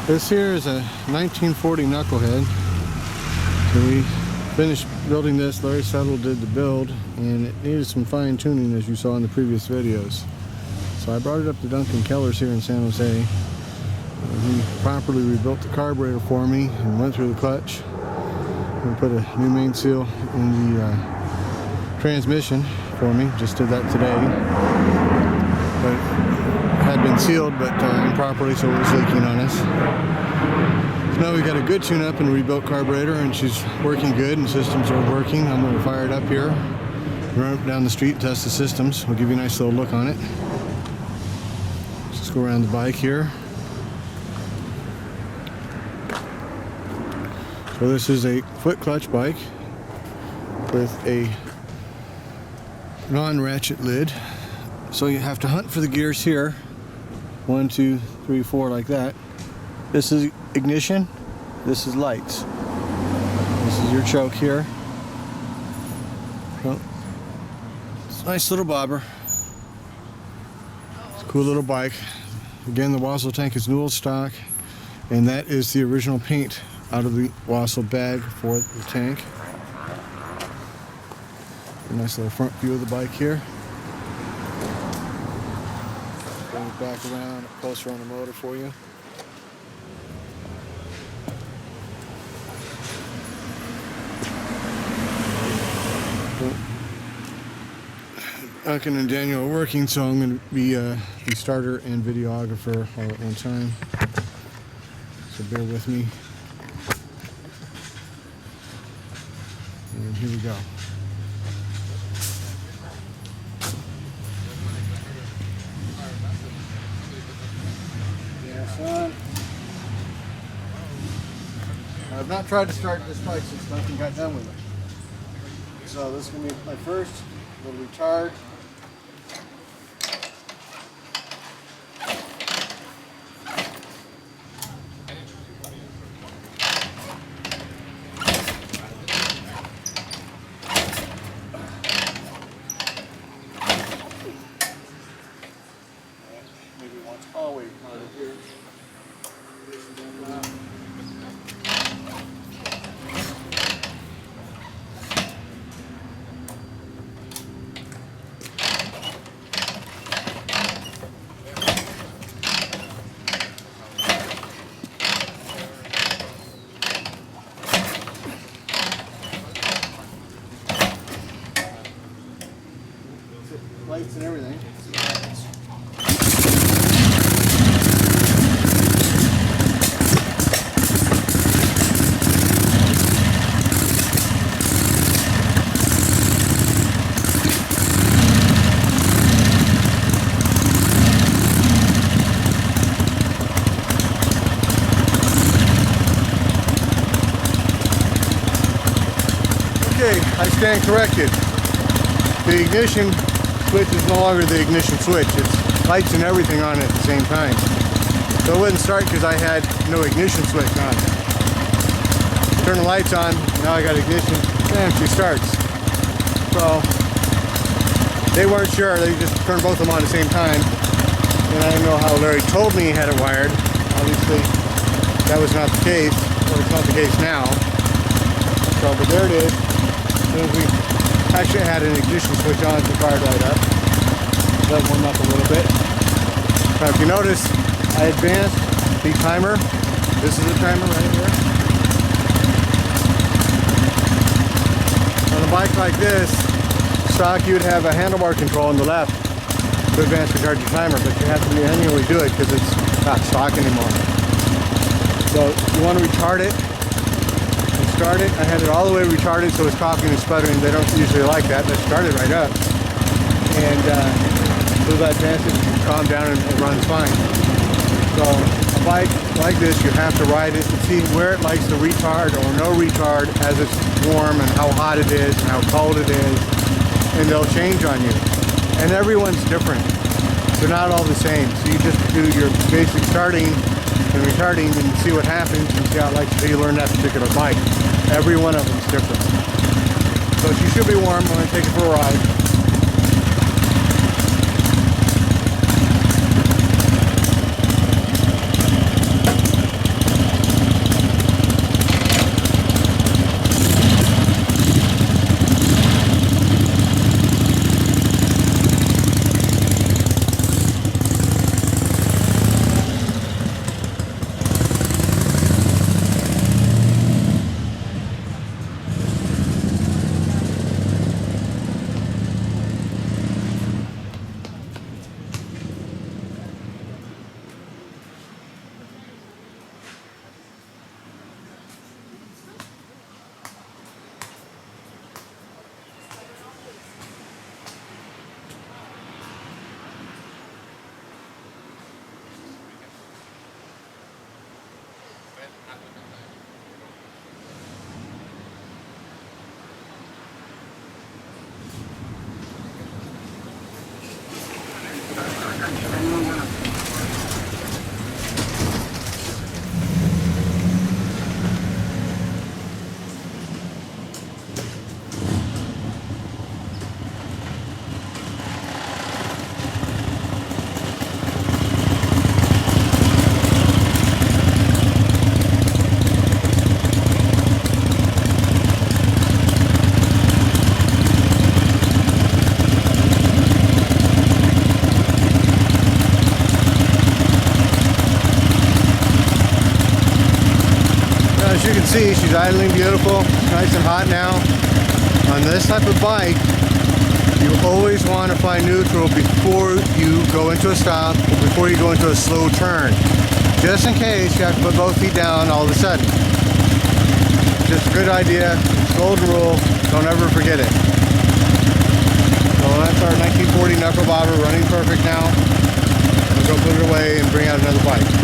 This here is a 1940 Knucklehead. So we finished building this. Larry Settle did the build, and it needed some fine tuning, as you saw in the previous videos. So I brought it up to Duncan Keller's here in San Jose. He properly rebuilt the carburetor for me and went through the clutch. We put a new main seal in the transmission for me. Just did that today. But had been sealed, but improperly, so it was leaking on us. So now we got a good tune-up and rebuilt carburetor, and she's working good, and systems are working. I'm going to fire it up here, run it down the street, test the systems. We'll give you a nice little look on it. Let's just go around the bike here. So this is a foot clutch bike with a non-ratchet lid. So you have to hunt for the gears here. 1, 2, 3, 4, like that. This is ignition. This is lights. This is your choke here. Well, it's a nice little bobber. It's a cool little bike. Again, the Wassel tank is Newell stock, and that is the original paint out of the Wassel bag for the tank. A nice little front view of the bike here. Bring it back around, closer on the motor for you. Duncan and Daniel are working, so I'm going to be the starter and videographer all at one time. So bear with me. And here we go. I've not tried to start this bike since Duncan got done with it. So this is going to be my first little retard. Maybe once always out of here. Lights and everything. Okay, I stand corrected. The ignition switch is no longer the ignition switch. It's lights and everything on it at the same time. So it wouldn't start because I had no ignition switch on. Turn the lights on, now I got ignition, and she starts. So they weren't sure, they just turned both of them on at the same time. And I don't know how Larry told me he had it wired. Obviously that was not the case, or it's not the case now. So, but there it is. As soon as we actually had an ignition switch on, the car light up. Let it warm up a little bit. Now if you notice, I advanced the timer. This is the timer right here. On a bike like this, stock, you'd have a handlebar control on the left to advance the charger timer, but you have to manually do it because it's not stock anymore. So you want to retard it. Start it. I had it all the way retarded, so it's coughing and sputtering. They don't usually like that. Let's start it right up. And so that advances, calm down, and it runs fine. So a bike like this, you have to ride it and see where it likes to retard or no retard as it's warm, and how hot it is and how cold it is. And they'll change on you. And everyone's different. They're not all the same. So you just do your basic starting and retarding and see what happens and see how it likes until you learn that particular bike. Every one of them is different. So she should be warm. I'm going to take it for a ride. As you can see, she's idling beautiful, nice and hot now. On this type of bike, you always want to find neutral before you go into a stop or before you go into a slow turn. Just in case you have to put both feet down all of a sudden. Just a good idea, it's a golden rule, don't ever forget it. So that's our 1940 knuckle bobber running perfect now. We'll go put it away and bring out another bike.